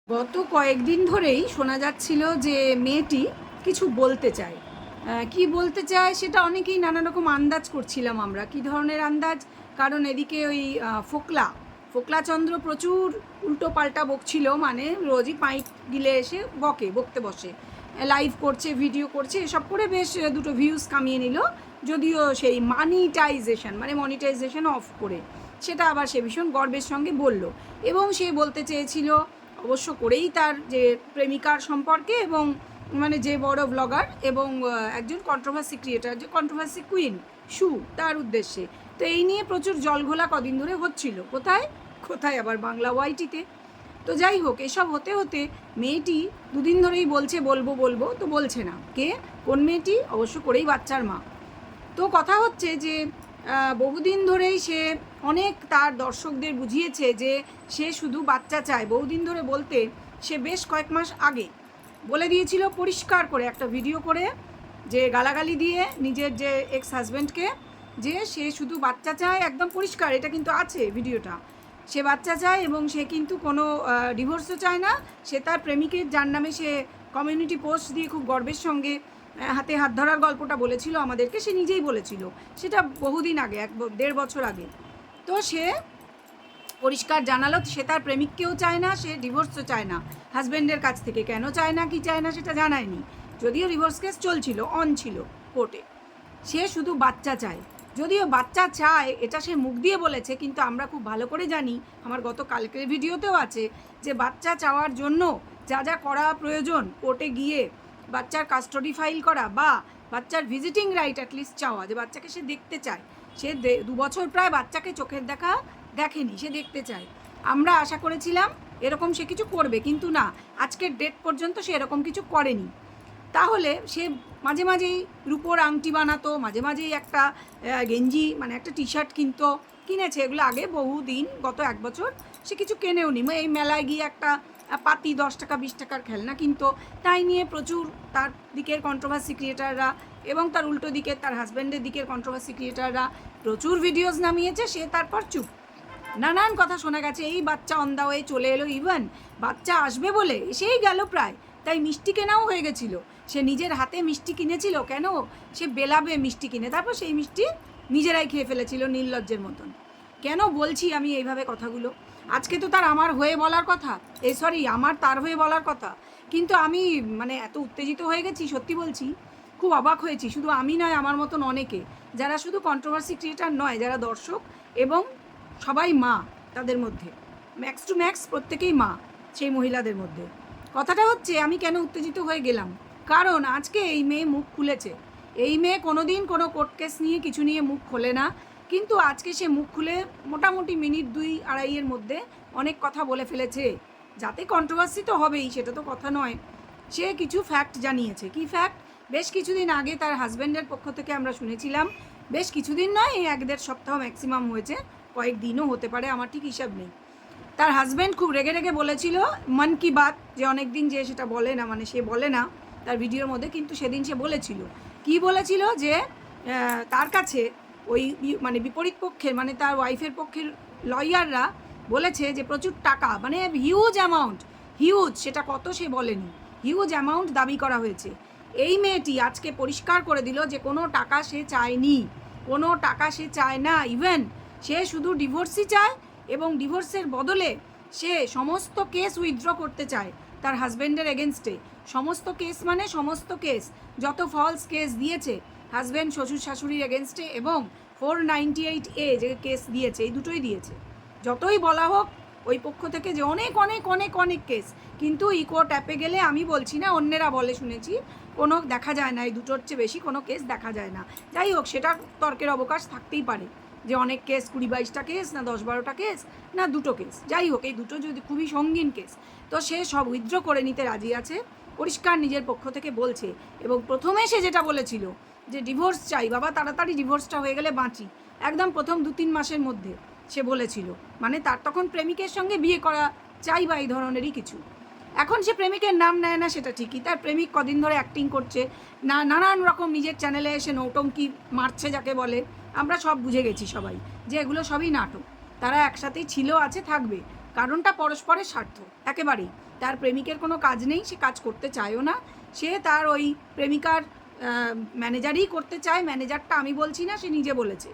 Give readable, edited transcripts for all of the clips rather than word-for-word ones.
গত কয়েকদিন ধরেই শোনা যাচ্ছিল যে মেয়েটি কিছু বলতে চায়। কি বলতে চায় সেটা অনেকেই নানা রকম আন্দাজ করছিলাম আমরা, কি ধরনের আন্দাজ। কারণ এদিকে ওই ফোকলাচন্দ্র প্রচুর উল্টো পাল্টা বকছিল, মানে রোজই পাইপ গিলে এসে বকতে বসে, লাইভ করছে, ভিডিও করছে, এসব করে বেশ দুটো ভিউজ কামিয়ে নিল। যদিও সেই মনিটাইজেশন অফ করে, সেটা আবার সে ভীষণ গর্বের সঙ্গে বলল। এবং সে বলতে চেয়েছিল অবশ্য করেই তার যে প্রেমিকার সম্পর্কে, এবং মানে যে বড় ব্লগার এবং একজন কন্ট্রোভার্সি ক্রিয়েটার, যে কন্ট্রোভার্সি কুইন শু, তার উদ্দেশ্যে। তো এই নিয়ে প্রচুর জলঘোলা কদিন ধরে হচ্ছিল, কোথায় কোথায় আবার বাংলা ওয়াইটিতে। তো যাই হোক, এসব হতে হতে মেয়েটি দুদিন ধরেই বলছে বলবো বলবো, তো বলছে না। কোন মেয়েটি? অবশ্য করেই বাচ্চার মা। তো কথা হচ্ছে যে বহুদিন ধরেই সে অনেক তার দর্শকদের বুঝিয়েছে যে সে শুধু বাচ্চা চায়। বহুদিন ধরে বলতে সে বেশ কয়েক মাস আগে বলে দিয়েছিল পরিষ্কার করে একটা ভিডিও করে, যে গালাগালি দিয়ে নিজের যে এক্স হাজব্যান্ডকে, যে সে শুধু বাচ্চা চায়, একদম পরিষ্কার, এটা কিন্তু আছে ভিডিওটা। সে বাচ্চা চায় এবং সে কিন্তু কোনো ডিভোর্সও চায় না। সে তার প্রেমিকের, যার নামে সে কমিউনিটি পোস্ট দিয়ে খুব গর্বের সঙ্গে হাতে হাত ধরার গল্পটা বলেছিল আমাদেরকে, সে নিজেই বলেছিল, সেটা বহুদিন আগে, 1-1.5 বছর আগে। তো সে পরিষ্কার জানালো সে তার প্রেমিককেও চায় না, সে ডিভোর্সও চায় না হাজব্যান্ডের কাছ থেকে। কেন চায় না, কি চায় না সেটা জানায়নি, যদিও ডিভোর্স কেস চলছিল, অন ছিল কোর্টে। সে শুধু বাচ্চা চায়। যদিও বাচ্চা চায় এটা সে মুখ দিয়ে বলেছে, কিন্তু আমরা খুব ভালো করে জানি, আমার গত কালকের ভিডিওতেও আছে, যে বাচ্চা চাওয়ার জন্য যা যা করা প্রয়োজন, কোর্টে গিয়ে বাচ্চার কাস্টডি ফাইল করা, বা বাচ্চার ভিজিটিং রাইট অ্যাটলিস্ট চাওয়া, যে বাচ্চাকে সে দেখতে চায়। সে 2 বছর প্রায় বাচ্চাকে চোখের দেখা দেখেনি, সে দেখতে চায়। আমরা আশা করেছিলাম এরকম সে কিছু করবে, কিন্তু না, আজকের ডেট পর্যন্ত সে এরকম কিছু করেনি। তাহলে সে মাঝে মাঝেই রূপোর আংটি বানাতো, মাঝে মাঝেই একটা গেঞ্জি, মানে একটা টি শার্ট কিনেছে, এগুলো আগে বহুদিন, গত 1 বছর সে কিছু কেনেও নি। এই মেলায় গিয়ে একটা পাতি 10 টাকা 20 টাকার খেলনা কিনতো। তাই নিয়ে প্রচুর তার দিকের কন্ট্রোভার্সি ক্রিয়েটাররা এবং তার উল্টো দিকের তার হাজব্যান্ডের দিকের কন্ট্রোভার্সি ক্রিয়েটাররা প্রচুর ভিডিওস নামিয়েছে। সে তারপর চুপ। নানান কথা শোনা গেছে, এই বাচ্চা অন দা ওয়ে চলে এলো, ইভেন বাচ্চা আসবে বলে এসেই গেল প্রায়, তাই মিষ্টি কেনাও হয়ে গেছিল। সে নিজের হাতে মিষ্টি কিনেছিল, কেন সে বেলাবে মিষ্টি কিনে, তারপর সেই মিষ্টি নিজেরাই খেয়ে ফেলেছিল নির্লজ্জের মতন। কেন বলছি আমি এইভাবে কথাগুলো? আজকে তো তার আমার হয়ে বলার কথা, আমার তার হয়ে বলার কথা, কিন্তু আমি মানে এত উত্তেজিত হয়ে গেছি, সত্যি বলছি, খুব অবাক হয়েছি। শুধু আমি নয়, আমার মতন অনেকে, যারা শুধু কন্ট্রোভার্সি ক্রিয়েটার নয়, যারা দর্শক এবং সবাই মা, তাদের মধ্যে ম্যাক্স টু ম্যাক্স প্রত্যেকেই মা সেই মহিলাদের মধ্যে। কথাটা হচ্ছে, আমি কেন উত্তেজিত হয়ে গেলাম, কারণ আজকে এই মেয়ে মুখ খুলেছে। এই মেয়ে কোনো দিন কোনো কোর্ট কেস নিয়ে কিছু নিয়ে মুখ খোলে না, কিন্তু আজকে সে মুখ খুলে মোটামুটি মিনিট 2-2.5 মধ্যে অনেক কথা বলে ফেলেছে। যাতে কন্ট্রোভার্সি তো হবেই, সেটা তো কথা নয়। সে কিছু ফ্যাক্ট জানিয়েছে। কি ফ্যাক্ট? বেশ কিছুদিন আগে তার হাজব্যান্ডের পক্ষ থেকে আমরা শুনেছিলাম, বেশ কিছুদিন নয়, এই 1-1.5 সপ্তাহ ম্যাক্সিমাম হয়েছে, কয়েকদিনও হতে পারে, আমার ঠিক হিসাব নেই। তার হাজব্যান্ড খুব রেগে রেগে বলেছিল মন কি বাত, যে অনেক দিন যে সেটা বলে না, মানে সে বলে না তার ভিডিওর মধ্যে, কিন্তু সেদিন সে বলেছিল। কি বলেছিল? যে তার কাছে ওই মানে বিপরীত পক্ষের, মানে তার ওয়াইফের পক্ষের লয়াররা বলেছে যে প্রচুর টাকা, মানে হিউজ অ্যামাউন্ট, হিউজ, সেটা কত সে বলেনি, হিউজ অ্যামাউন্ট দাবি করা হয়েছে। এই মেয়েটি আজকে পরিষ্কার করে দিল যে কোনো টাকা সে চায়নি, কোনো টাকা সে চায় না। ইভেন সে শুধু ডিভোর্সই চায়, এবং ডিভোর্সের বদলে সে সমস্ত কেস উইথড্র করতে চায় তার হাজব্যান্ডের এগেনস্টে। সমস্ত কেস মানে সমস্ত কেস, যত ফলস কেস দিয়েছে হাজব্যান্ড শ্বশুর শাশুড়ির এগেনস্টে, এবং 498A যে কেস দিয়েছে, এই দুটোই দিয়েছে। যতই বলা হোক ওই পক্ষ থেকে যে অনেক অনেক অনেক অনেক কেস, কিন্তু কোর্ট অ্যাপে গেলে, আমি বলছি না, অন্যেরা বলে শুনেছি, কোনো দেখা যায় না, এই দুটোর চেয়ে বেশি কোনো কেস দেখা যায় না। যাই হোক, সেটা তর্কের অবকাশ থাকতেই পারে, যে অনেক কেস, 20-22টা কেস, না 10-12টা কেস, না 2টো কেস। যাই হোক, এই দুটো যদি খুবই সঙ্গীন কেস, তো সে সব উইথড্র করে নিতে রাজি আছে, পরিষ্কার নিজের পক্ষ থেকে বলছে। এবং প্রথমে সে যেটা বলেছিল যে ডিভোর্স চাই বাবা, তাড়াতাড়ি ডিভোর্সটা হয়ে গেলে বাঁচি, একদম প্রথম 2-3 মাসের মধ্যে সে বলেছিল, মানে তার তখন প্রেমিকের সঙ্গে বিয়ে করা চাই বা এই ধরনেরই কিছু। এখন সে প্রেমিকের নাম নেয় না, সেটা ঠিকই, তার প্রেমিক কদিন ধরে অ্যাক্টিং করছে, নানান রকম নিজের চ্যানেলে এসে নৌটঙ্কি মারছে যাকে বলে, আমরা সব বুঝে গেছি সবাই, যে এগুলো সবই নাটক। তারা একসাথেই ছিল, আছে, থাকবে, কারণটা পরস্পরের স্বার্থ একেবারেই। তার প্রেমিকের কোনো কাজ নেই, সে কাজ করতে চায়ও না, সে তার ওই প্রেমিকার ম্যানেজারই করতে চায়। ম্যানেজারটা আমি বলছি না, সে নিজে বলেছে।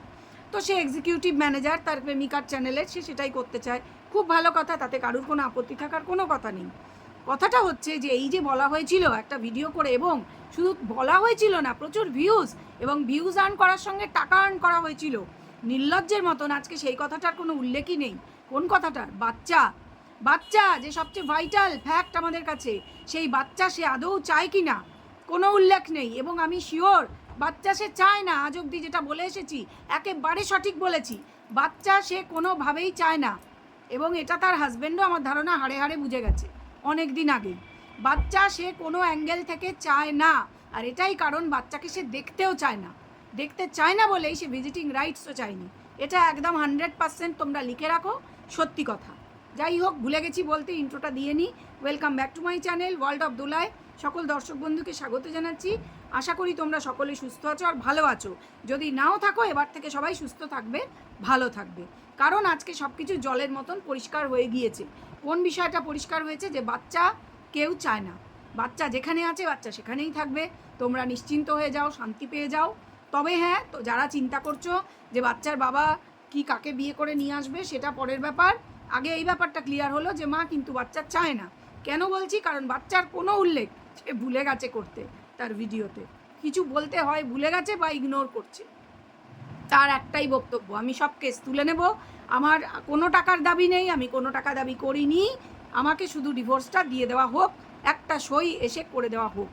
তো সে এক্সিকিউটিভ ম্যানেজার তার প্রেমিকার চ্যানেলের, সে সেটাই করতে চায়। খুব ভালো কথা, তাতে কারুর কোনো আপত্তি থাকার কোনো কথা নেই। কথাটা হচ্ছে যে এই যে বলা হয়েছিল একটা ভিডিও করে, এবং শুধু বলা হয়েছিল না, প্রচুর ভিউজ, এবং ভিউজ আর্ন করার সঙ্গে টাকা আর্ন করা হয়েছিল নির্লজ্জের মতন। আজকে সেই কথাটার কোনো উল্লেখই নেই। কোন কথাটার? বাচ্চা যে সবচেয়ে ভাইটাল ফ্যাক্ট আমাদের কাছে, সেই বাচ্চা সে আদৌ চায় কি না কোনো উল্লেখ নেই। এবং আমি শিওর বাচ্চা সে চায় না। আজ অবধি যেটা বলে এসেছি একেবারে সঠিক বলেছি, বাচ্চা সে কোনোভাবেই চায় না। এবং এটা তার হাজব্যান্ডও আমার ধারণা হাড়ে হাড়ে বুঝে গেছে অনেক দিন আগেই। বাচ্চা সে কোনো অ্যাঙ্গেল থেকে চায় না, আর এটাই কারণ বাচ্চাকে সে দেখতেও চায় না। দেখতে চায় না বলেই সে ভিজিটিং রাইটসও চায়নি। এটা একদম 100% তোমরা লিখে রাখো, সত্যি কথা। যাই হোক, ভুলে গেছি বলতে, ইন্ট্রোটা দিয়ে নিই। Welcome back to my channel world of দোলায়। সকল দর্শক বন্ধুকে স্বাগত জানাচ্ছি। আশা করি তোমরা সকলে সুস্থ আছো আর ভালো আছো। যদি নাও থাকো, এবার থেকে সবাই সুস্থ থাকবে, ভালো থাকবে। কারণ আজকে সব কিছু জলের মতন পরিষ্কার হয়ে গিয়েছে। কোন বিষয়টা পরিষ্কার হয়েছে? যে বাচ্চা কেউ চায় না। বাচ্চা যেখানে আছে বাচ্চা সেখানেই থাকবে। তোমরা নিশ্চিন্ত হয়ে যাও, শান্তি পেয়ে যাও। তবে হ্যাঁ, তো যারা চিন্তা করছো যে বাচ্চার বাবা কি কাকে বিয়ে করে নিয়ে আসবে, সেটা পরের ব্যাপার। আগে এই ব্যাপারটা ক্লিয়ার হলো যে মা কিন্তু বাচ্চা চায় না। কেন বলছি? কারণ বাচ্চার কোনো উল্লেখ সে ভুলে গেছে করতে। তার ভিডিওতে কিছু বলতে হয় ভুলে গেছে বা ইগনোর করছে। তার একটাই বক্তব্য, আমি সব কেস তুলে নেব, আমার কোনো টাকার দাবি নেই, আমি কোনো টাকা দাবি করিনি, আমাকে শুধু ডিভোর্সটা দিয়ে দেওয়া হোক, একটা সই এসে করে দেওয়া হোক,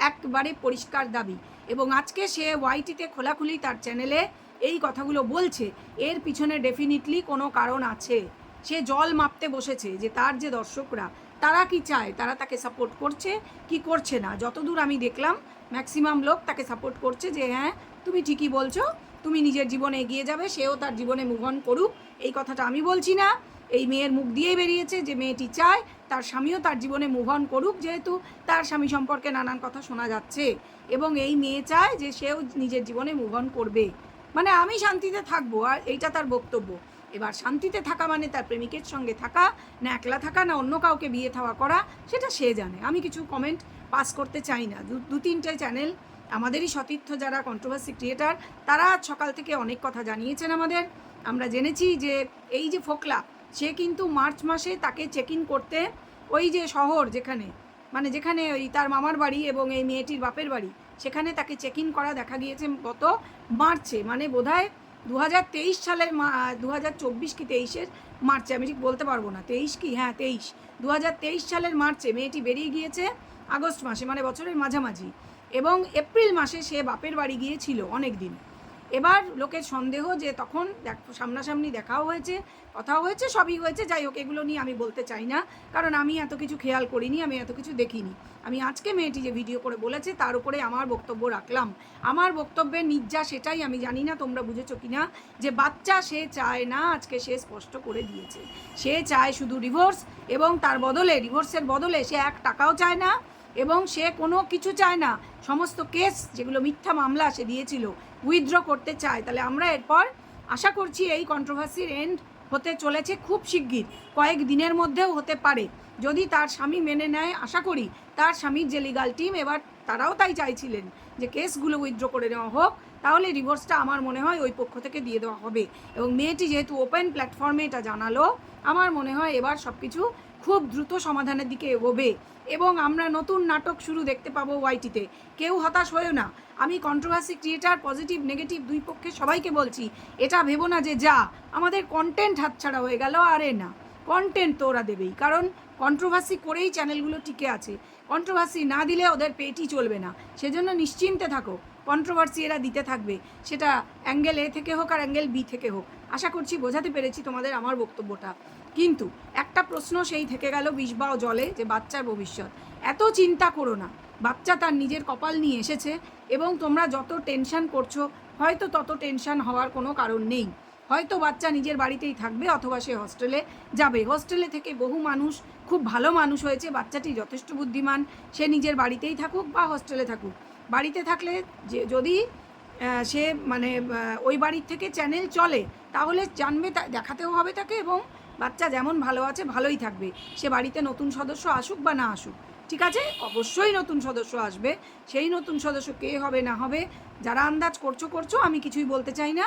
একবারে পরিষ্কার দাবি। এবং আজকে সে ওয়াইটিতে খোলাখুলি তার চ্যানেলে এই কথাগুলো বলছে, এর পিছনে ডেফিনিটলি কোনো কারণ আছে। সে জল মাপতে বসেছে যে তার যে দর্শকরা তারা কি চায়, তারা তাকে সাপোর্ট করছে কি করছে না। যতদূর আমি দেখলাম ম্যাক্সিমাম লোক তাকে সাপোর্ট করছে যে হ্যাঁ তুমি ঠিকই বলছো, তুমি নিজের জীবনে এগিয়ে যাবে, সেও তার জীবনে মুভ অন করুক। এই কথাটা আমি বলছি না, এই মেয়ের মুখ দিয়েই বেরিয়েছে যে মেয়েটি চায় তার স্বামীও তার জীবনে মুভ অন করুক, যেহেতু তার স্বামী সম্পর্কে নানান কথা শোনা যাচ্ছে। এবং এই মেয়ে চায় যে সেও নিজের জীবনে মুভ অন করবে, মানে আমি শান্তিতে থাকবো, আর এইটা তার বক্তব্য। এবার শান্তিতে থাকা মানে তার প্রেমিকের সঙ্গে থাকা, না একলা থাকা, না অন্য কাউকে বিয়ে থাওয়া করা, সেটা সে জানে। আমি কিছু কমেন্ট পাস করতে চাই না। দু তিনটে চ্যানেল আমাদেরই সতীর্থ যারা কন্ট্রোভার্সি ক্রিয়েটার, তারা সকাল থেকে অনেক কথা জানিয়েছেন আমাদের। আমরা জেনেছি যে এই যে ফোকলা, সে কিন্তু মার্চ মাসে তাকে চেক ইন করতে ওই যে শহর যেখানে, মানে যেখানে ওই তার মামার বাড়ি এবং এই মেয়েটির বাপের বাড়ি, সেখানে তাকে চেক ইন করা দেখা গিয়েছে গত মার্চে, মানে বোধহয় 2023 সালের 2024 কি 23-এর মার্চে, আমি ঠিক বলতে পারবো না 23 কি, হ্যাঁ 2023 সালের মার্চে মেয়েটি বেরিয়ে গিয়েছে আগস্ট মাসে, মানে বছরের মাঝামাঝি। এবং এপ্রিল মাসে সে বাপের বাড়ি গিয়েছিল অনেক দিন। এবার লোকের সন্দেহ যে তখন সামনাসামনি দেখাও হয়েছে, কথাও হয়েছে, সবই হয়েছে। যাই হোক, এগুলো নিয়ে আমি বলতে চাই না, কারণ আমি এত কিছু খেয়াল করিনি, আমি এত কিছু দেখিনি। আমি আজকে মেয়েটি যে ভিডিও করে বলেছে তার উপরে আমার বক্তব্য রাখলাম। আমার বক্তব্যের নির্যা সেটাই, আমি জানি না তোমরা বুঝেছো কি না, যে বাচ্চা সে চায় না, আজকে সে স্পষ্ট করে দিয়েছে। সে চায় শুধু ডিভোর্স, এবং তার বদলে, ডিভোর্সের বদলে সে 1 টাকাও চায় না, এবং সে কোনো কিছু চায় না। সমস্ত কেস যেগুলো মিথ্যা মামলা সে দিয়েছিল উইথড্র করতে চায়। তাহলে আমরা এরপর আশা করছি এই কন্ট্রোভার্সির এন্ড হতে চলেছে খুব শিগগির, কয়েক দিনের মধ্যেও হতে পারে, যদি তার স্বামী মেনে নেয়। আশা করি তার স্বামীর যে লিগাল টিম, এবার তারাও তাই চাইছিলেন যে কেসগুলো উইথড্র করে নেওয়া হোক, তাহলে ডিভোর্সটা আমার মনে হয় ওই পক্ষ থেকে দিয়ে দেওয়া হবে। এবং মেয়েটি যেহেতু ওপেন প্ল্যাটফর্মে এটা জানালো, আমার মনে হয় এবার সব কিছু খুব দ্রুত সমাধানের দিকে এগোবে, এবং আমরা নতুন নাটক শুরু দেখতে পাবো ওয়াইটিতে। কেউ হতাশ হয়েও না। আমি কন্ট্রোভার্সি ক্রিয়েটার, পজিটিভ নেগেটিভ দুই পক্ষে সবাইকে বলছি, এটা ভেবো না যে যা আমাদের কন্টেন্ট হাতছাড়া হয়ে গেল। আরে না, কন্টেন্ট তো ওরা দেবেই, কারণ কন্ট্রোভার্সি করেই চ্যানেলগুলো টিকে আছে। কন্ট্রোভার্সি না দিলে ওদের পেটই চলবে না। সেজন্য নিশ্চিন্তে থাকো, কন্ট্রোভার্সি এরা দিতে থাকবে, সেটা অ্যাঙ্গেল এ থেকে হোক আর অ্যাঙ্গেল বি থেকে হোক। আশা করছি বোঝাতে পেরেছি তোমাদের আমার বক্তব্যটা। কিন্তু একটা প্রশ্ন সেই থেকে গেল বিষবাও জলে, যে বাচ্চার ভবিষ্যৎ। এত চিন্তা করো না, বাচ্চা তার নিজের কপাল নিয়ে এসেছে, এবং তোমরা যত টেনশন করছো হয়তো তত টেনশন হওয়ার কোনো কারণ নেই। হয়তো বাচ্চা নিজের বাড়িতেই থাকবে, অথবা সে হস্টেলে যাবে। হস্টেলে থেকে বহু মানুষ খুব ভালো মানুষ হয়েছে, বাচ্চাটি যথেষ্ট বুদ্ধিমান, সে নিজের বাড়িতেই থাকুক বা হস্টেলে থাকুক। বাড়িতে থাকলে যে যদি সে মানে ওই বাড়ির থেকে চ্যানেল চলে, তাহলে জানবে, দেখাতেও হবে তাকে, এবং বাচ্চা যেমন ভালো আছে ভালোই থাকবে, সে বাড়িতে নতুন সদস্য আসুক বা না আসুক, ঠিক আছে? অবশ্যই নতুন সদস্য আসবে, সেই নতুন সদস্য কে হবে না হবে যারা আন্দাজ করছো, আমি কিছুই বলতে চাই না।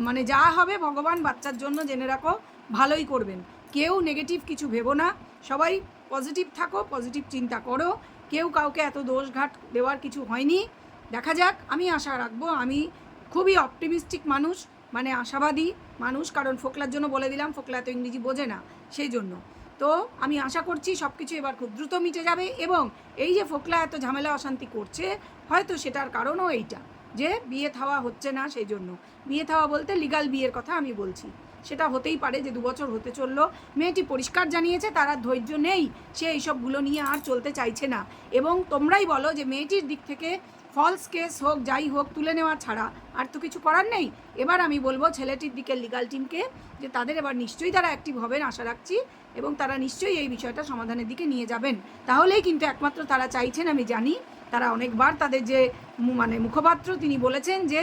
মানে যা হবে ভগবান বাচ্চার জন্য জেনে রাখো ভালোই করবেন। কেউ নেগেটিভ কিছু ভেবো না, সবাই পজিটিভ থাকো, পজিটিভ চিন্তা করো, কেউ কাউকে এত দোষঘাট দেওয়ার কিছু হয়নি। দেখা যাক, আমি আশা রাখবো, আমি খুবই অপটিমিস্টিক মানুষ, মানে আশাবাদী মানুষ, কারণ ফোকলার জন্য বলে দিলাম, ফোকলা এত ইংরেজি বোঝে না, সেই জন্য। তো আমি আশা করছি সব কিছু এবার খুব দ্রুত মিটে যাবে, এবং এই যে ফোকলা এত ঝামেলা অশান্তি করছে, হয়তো সেটার কারণও এইটা যে বিয়ে থাওয়া হচ্ছে না, সেই জন্য। বিয়ে থাওয়া বলতে লিগাল বিয়ের কথা আমি বলছি, সেটা হতেই পারে যে 2 বছর হতে চললো, মেয়েটি পরিষ্কার জানিয়েছে তার আর ধৈর্য নেই, সে এইসবগুলো নিয়ে আর চলতে চাইছে না। এবং তোমরাই বলো যে মেয়েটির দিক থেকে ফলস কেস হোক যাই হোক তুলে নেওয়া ছাড়া আর তো কিছু করার নেই। এবার আমি বলবো ছেলেটির দিকে লিগাল টিমকে যে তাদের এবার নিশ্চয়ই তারা অ্যাক্টিভ হবেন আশা রাখছি, এবং তারা নিশ্চয়ই এই বিষয়টা সমাধানের দিকে নিয়ে যাবেন। তাহলেই কিন্তু একমাত্র তারা চাইছেন, আমি জানি তারা অনেকবার তাদের যে মানে মুখপাত্র তিনি বলেছেন, যে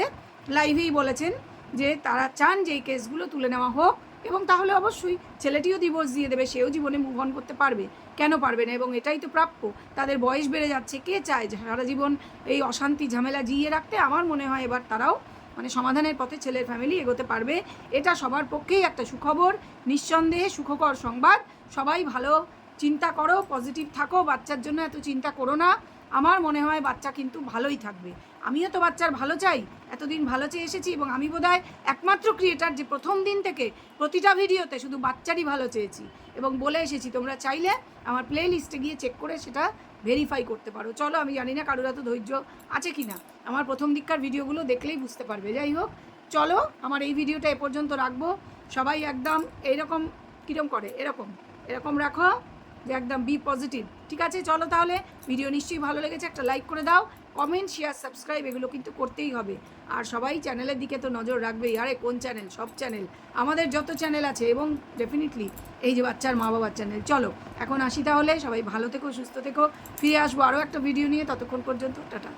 লাইভেই বলেছেন যে তারা চান যে এই কেসগুলো তুলে নেওয়া হোক, এবং তাহলে অবশ্যই ছেলেটিও ডিভোর্স দিয়ে দেবে, সেও জীবনে মুভ অন করতে পারবে, কেন পারবে না? এবং এটাই তো প্রাপ্য, তাদের বয়স বেড়ে যাচ্ছে, কে চায় সারা জীবন এই অশান্তি ঝামেলা জিইয়ে রাখতে? আমার মনে হয় এবার তারাও মানে সমাধানের পথে ছেলের ফ্যামিলি এগোতে পারবে, এটা সবার পক্ষেই একটা সুখবর, নিঃসন্দেহে সুখকর সংবাদ। সবাই ভালো চিন্তা করো, পজিটিভ থাকো, বাচ্চার জন্য এত চিন্তা করো না, আমার মনে হয় বাচ্চা কিন্তু ভালোই থাকবে। আমিও তো বাচ্চার ভালো চাই, এতদিন ভালো চেয়ে এসেছি, এবং আমি বোধহয় একমাত্র ক্রিয়েটার যে প্রথম দিন থেকে প্রতিটা ভিডিওতে শুধু বাচ্চারই ভালো চেয়েছি এবং বলে এসেছি। তোমরা চাইলে আমার প্লে লিস্টে গিয়ে চেক করে সেটা ভেরিফাই করতে পারো। চলো, আমি জানি না কারোর এত ধৈর্য আছে কি না, আমার প্রথম দিককার ভিডিওগুলো দেখলেই বুঝতে পারবে। যাই হোক, চলো আমার এই ভিডিওটা এ পর্যন্ত রাখবো। সবাই একদম এইরকম কীরকম করে এরকম রাখো যে একদম বি পজিটিভ, ঠিক আছে? চলো তাহলে, ভিডিও নিশ্চয়ই ভালো লেগেছে, একটা লাইক করে দাও, কমেন্ট, শেয়ার, সাবস্ক্রাইব এগুলো কিন্তু করতেই হবে। আর সবাই চ্যানেলের দিকে তো নজর রাখবেই। আরে কোন চ্যানেল? সব চ্যানেল, আমাদের যত চ্যানেল আছে, এবং ডেফিনেটলি এই যে বাচ্চার মা বাবার চ্যানেল। চলো এখন আসি তাহলে, সবাই ভালো থেকো, সুস্থ থেকো, ফিরে আসবো আরও একটা ভিডিও নিয়ে, ততক্ষণ পর্যন্ত টাটা।